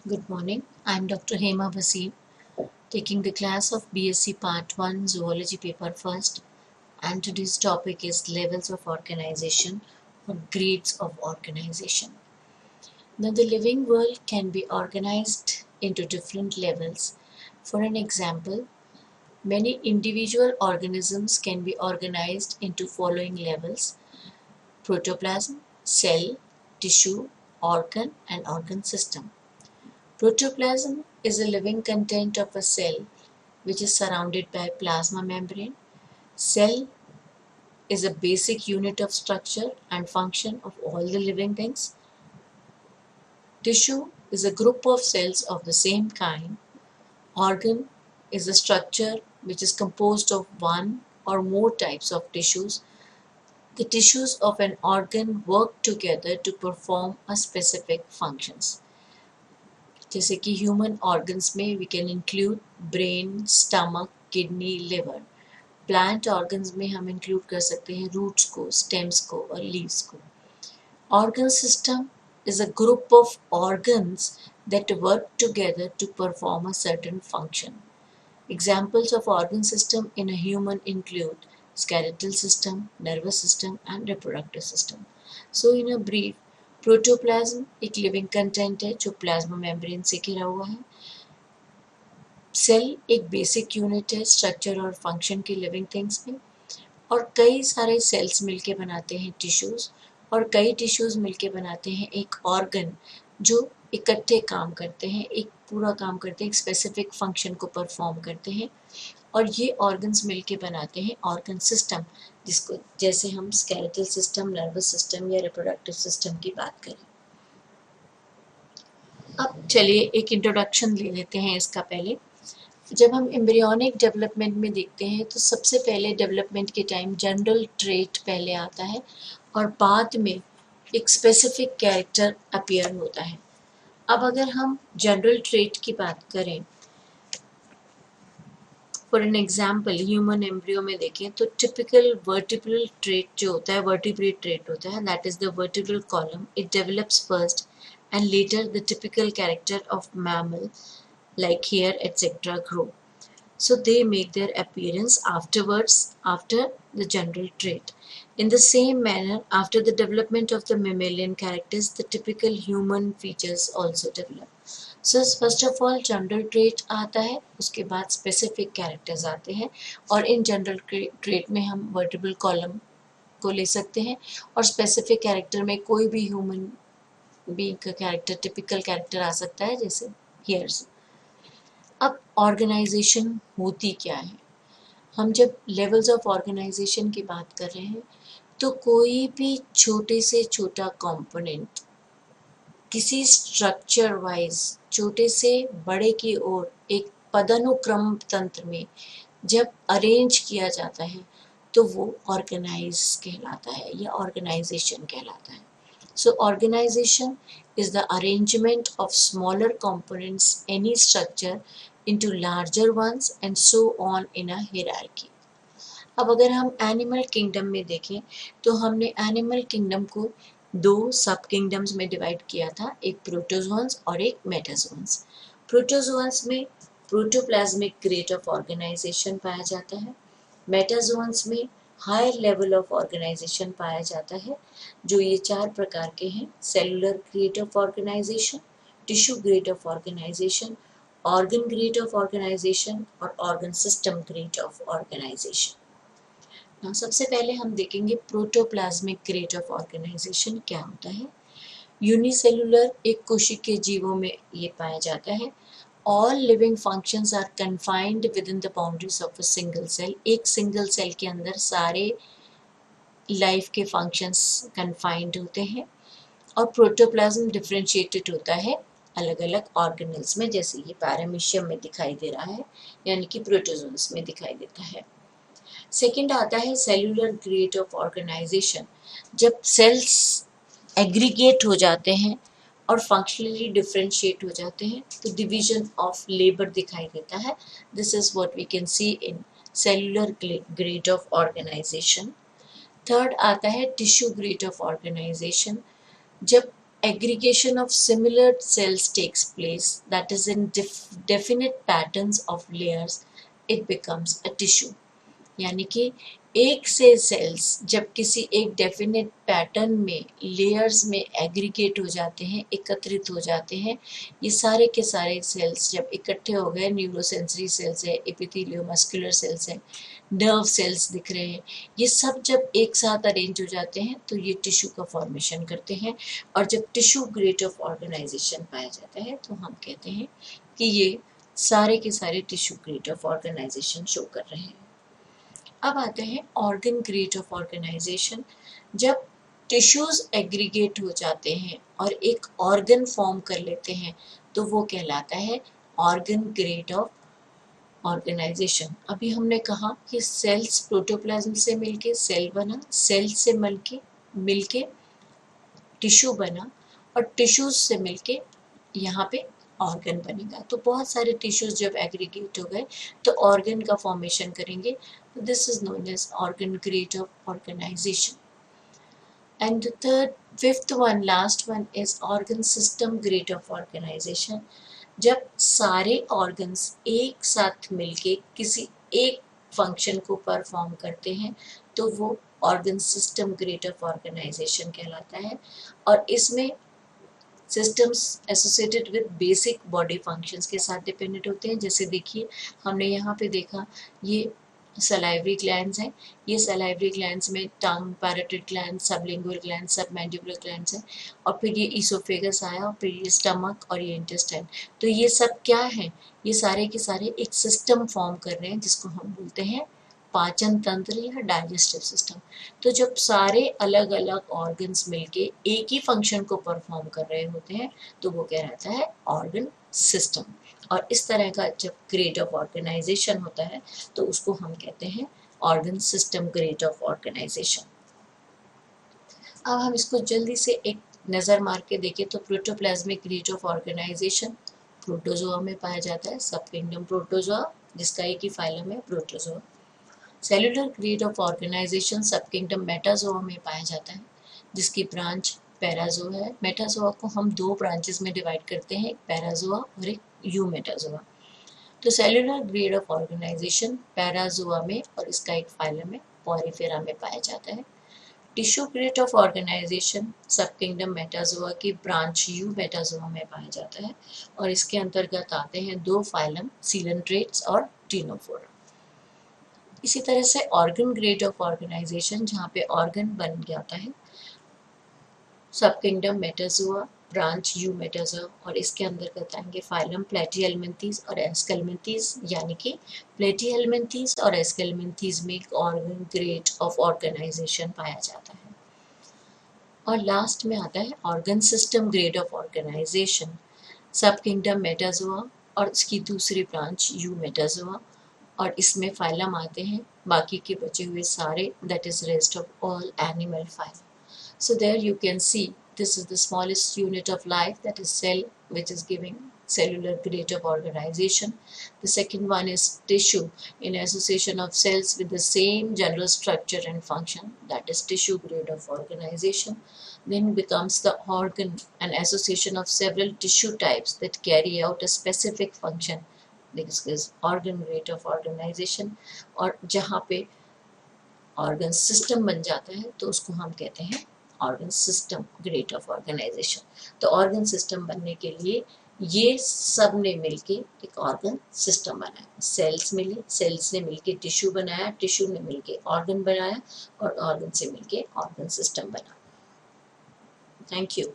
Good morning. I am Dr. Hema Bhasin, taking the class of BSc Part 1 Zoology paper first, and today's topic is levels of organization or grades of organization. Now, the living world can be organized into different levels. For an example, many individual organisms can be organized into following levels: protoplasm, cell, tissue, organ, and organ system. Protoplasm is the living content of a cell which is surrounded by plasma membrane. Cell is a basic unit of structure and function of all the living things. Tissue is a group of cells of the same kind. Organ is a structure which is composed of one or more types of tissues. The tissues of an organ work together to perform a specific functions. जैसे कि human organs में we can include brain, stomach, kidney, liver. Plant organs में हम include कर सकते हैं roots को, stems को और लीव्स को. Organ system is a group of organs that work together to perform a certain function. Examples of organ system in a human include skeletal system, nervous system and reproductive system. So in a brief, protoplasm एक living content है जो plasma membrane से घिरा हुआ है. Cell एक basic unit है structure और फंक्शन के लिविंग थिंग्स में, और कई सारे सेल्स मिलके बनाते हैं टिश्यूज, और कई टिश्यूज मिलके बनाते हैं एक ऑर्गन जो इकट्ठे काम करते हैं, एक पूरा काम करते हैं, एक स्पेसिफिक फंक्शन को परफॉर्म करते हैं, और ये ऑर्गन्स मिलके बनाते हैं ऑर्गन सिस्टम, जिसको जैसे हम स्केलेटल सिस्टम, नर्वस सिस्टम या रिप्रोडक्टिव सिस्टम की बात करें. अब चलिए एक इंट्रोडक्शन ले लेते हैं इसका. पहले जब हम एम्ब्रियोनिक डेवलपमेंट में देखते हैं तो सबसे पहले डेवलपमेंट के टाइम जनरल ट्रेट पहले आता है और बाद में एक स्पेसिफिक कैरेक्टर अपीयर होता है. अब अगर हम जनरल ट्रेट की बात करें, for an example human embryo में देखें तो टिपिकल वर्टिब्रल ट्रेट जो होता है, वर्टिब्रेट ट्रेट होता है, that is the vertebral column. It develops first and later the typical character of mammal like hair etc. grow. So they make their appearance afterwards after the general trait. In the same manner, after the development of the mammalian characters, the typical human features also develop. So first of all general trait आता है, उसके बाद specific characters आते हैं, और इन general trait में हम vertebral column को ले सकते हैं, और specific character में कोई भी human बीइंग का कैरेक्टर, टिपिकल कैरेक्टर आ सकता है, जैसे हेयर्स. अब ऑर्गेनाइजेशन होती क्या है? हम जब लेवल्स ऑफ ऑर्गेनाइजेशन की बात कर रहे हैं तो कोई भी छोटे से छोटा कंपोनेंट किसी स्ट्रक्चर वाइज छोटे से बड़े की ओर एक पदानुक्रम तंत्र में जब अरेंज किया जाता है तो वो ऑर्गेनाइज कहलाता है या ऑर्गेनाइजेशन कहलाता है. So organization is the arrangement of smaller components any structure into larger ones and so on in a hierarchy. अब अगर हम एनिमल किंगडम में देखें तो हमने एनिमल किंगडम को दो सब किंगडम्स में डिवाइड किया था, एक प्रोटोजोन्स और एक मेटाजोन्स. प्रोटोजोन्स में प्रोटोप्लाज्मिक ग्रेड ऑफ ऑर्गेनाइजेशन पाया जाता है. मेटाजोन्स में हायर लेवल ऑफ ऑर्गेनाइजेशन पाया जाता है, जो ये चार प्रकार के हैं: cellular grade of organisation, tissue grade of organisation, organ grade of organisation और organ system grade of organisation. सबसे पहले हम देखेंगे प्रोटोप्लाज्मिक ग्रेड ऑफ ऑर्गेनाइजेशन क्या होता है. यूनिसेलुलर एक कोशिकीय जीवों में ये पाया जाता है. All living functions are confined within the boundaries of a single cell. एक सिंगल सेल के अंदर सारे लाइफ के फंक्शंस कन्फाइंड होते हैं, और प्रोटोप्लाज्म डिफरेंशिएटेड होता है अलग अलग ऑर्गेनल्स में, जैसे ये पैरामीशियम में दिखाई दे रहा है, यानी कि प्रोटोजोन्स में दिखाई देता है. सेकेंड आता है सेलुलर ग्रेड ऑफ ऑर्गेनाइजेशन. जब सेल्स एग्रीगेट हो जाते हैं और फंक्शनली डिफरेंशिएट हो जाते हैं तो डिवीजन ऑफ लेबर दिखाई देता है. This is what we can see in cellular grade of organisation. Third आता है टिश्यू ग्रेड ऑफ ऑर्गेनाइजेशन. जब aggregation of similar cells takes place, that is in definite patterns of layers, it becomes a tissue. यानी कि एक से sales जब किसी एक डेफिनेट पैटर्न में लेयर्स में एग्रीगेट हो जाते हैं, एकत्रित हो जाते हैं, ये सारे के सारे सेल्स जब इकट्ठे हो गए, न्यूरोसेंसरी सेल्स है, एपिथेलियो मस्कुलर सेल्स है, नर्व सेल्स दिख रहे हैं, ये सब जब एक साथ अरेंज हो जाते हैं तो ये टिश्यू का फॉर्मेशन करते हैं। और जब टिश्यू ग्रेड ऑफ ऑर्गेनाइजेशन पाया जाता है तो हम कहते हैं कि ये सारे के सारे tissue grade of organisation show कर रहे हैं। अब आते हैं ऑर्गन ग्रेड ऑफ ऑर्गेनाइजेशन। जब टिश्यूज एग्रीगेट हो जाते हैं और एक ऑर्गन फॉर्म कर लेते हैं तो वो कहलाता है ऑर्गन ग्रेड ऑफ ऑर्गेनाइजेशन। अभी हमने कहा कि सेल्स प्रोटोप्लाज्म से मिलके सेल बना, सेल से मिलके टिश्यू बना, और टिश्यूज से मिलके यहाँ पे ऑर्गन बनेगा। तो बहुत सारे टिश्यूज जब एग्रीगेट हो गए तो ऑर्गन का फॉर्मेशन करेंगे। This is known as organ grade of organisation. And the fifth one, last one, is organ system grade of organisation. जब सारे ऑर्गन्स एक साथ मिलके किसी एक फंक्शन को परफॉर्म करते हैं तो वो organ system grade of organisation कहलाता है। और इसमें systems associated with basic body functions के साथ डिपेंडेंट होते हैं। जैसे देखिए हमने यहाँ पे देखा, ये सलाइवरी ग्लैंड्स हैं, ये सलाइवरी ग्लैंड्स में tongue, parotid gland, sublingual gland, submandibular glands हैं, और फिर ये ईसोफेगस आया, और फिर ये स्टमक और ये इंटेस्टाइन। तो ये सब क्या है, ये सारे के सारे एक सिस्टम फॉर्म कर रहे हैं जिसको हम बोलते हैं पाचन तंत्र या डाइजेस्टिव सिस्टम। तो जब सारे अलग अलग ऑर्गन्स मिलके एक ही फंक्शन को परफॉर्म कर रहे होते हैं तो वो कहलाता है ऑर्गन सिस्टम। और इस तरह का जब ग्रेड ऑफ ऑर्गेनाइजेशन होता है तो उसको हम कहते हैं organ system grade of organisation. अब हम इसको जल्दी से एक नज़र मार के देखें तो protoplasmic grade of organisation protozoa में पाया जाता है, सब किंगडम प्रोटोजोआ, जिसका एक ही फाइलम है protozoa. Cellular grade of organisation sub kingdom metazoa में पाया जाता है, जिसकी ब्रांच पैराजोआ है। मेटाजोआ को हम दो ब्रांचेस में डिवाइड करते हैं, एक पैराजोआ और एक यूमेटाजोआ। तो cellular grade of organisation parazoa में और इसका एक फाइलम है पॉरीफेरा में पाया जाता है। Tissue grade of organisation sub kingdom metazoa की ब्रांच यूमेटाजोआ में पाया जाता है, और इसके अंतर्गत आते हैं दो फाइलम, सीलेंट्रेट्स और टिनोफोरा। इसी तरह से ऑर्गन ग्रेड ऑफ ऑर्गेनाइजेशन, जहाँ पे ऑर्गन बन जाता है, sub kingdom Metazoa, branch eumetazoa, और इसके अंतर्गत आएंगे फाइलम प्लेटिहेल्मिन्थीज और एस्केल्मिन्थीज, यानी कि प्लेटिहेल्मिन्थीज और एस्केल्मिन्थीज में ऑर्गन ग्रेड ऑफ ऑर्गेनाइजेशन पाया जाता है। और लास्ट में आता है organ system grade of organisation, sub kingdom metazoa और इसकी दूसरी ब्रांच यूमेटाजोआ, और इसमें फाइलम आते हैं बाकी के बचे हुए सारे, that is rest of all animal phylum. So there you can see this is the smallest unit of life, that is cell, which is giving cellular grade of organization. The second one is tissue in association of cells with the same general structure and function, that is tissue grade of organization. Then becomes the organ, an association of several tissue types that carry out a specific function, this is organ grade of organization. और जहाँ पे organ system बन जाता है तो उसको हम कहते हैं organ system grade of organization. तो organ system बनने के लिए ये सब ने मिलके एक organ system बनाया, cells मिले, cells ने मिलके tissue बनाया, tissue ने मिलके organ बनाया, और organ से मिलके organ system बना। Thank you.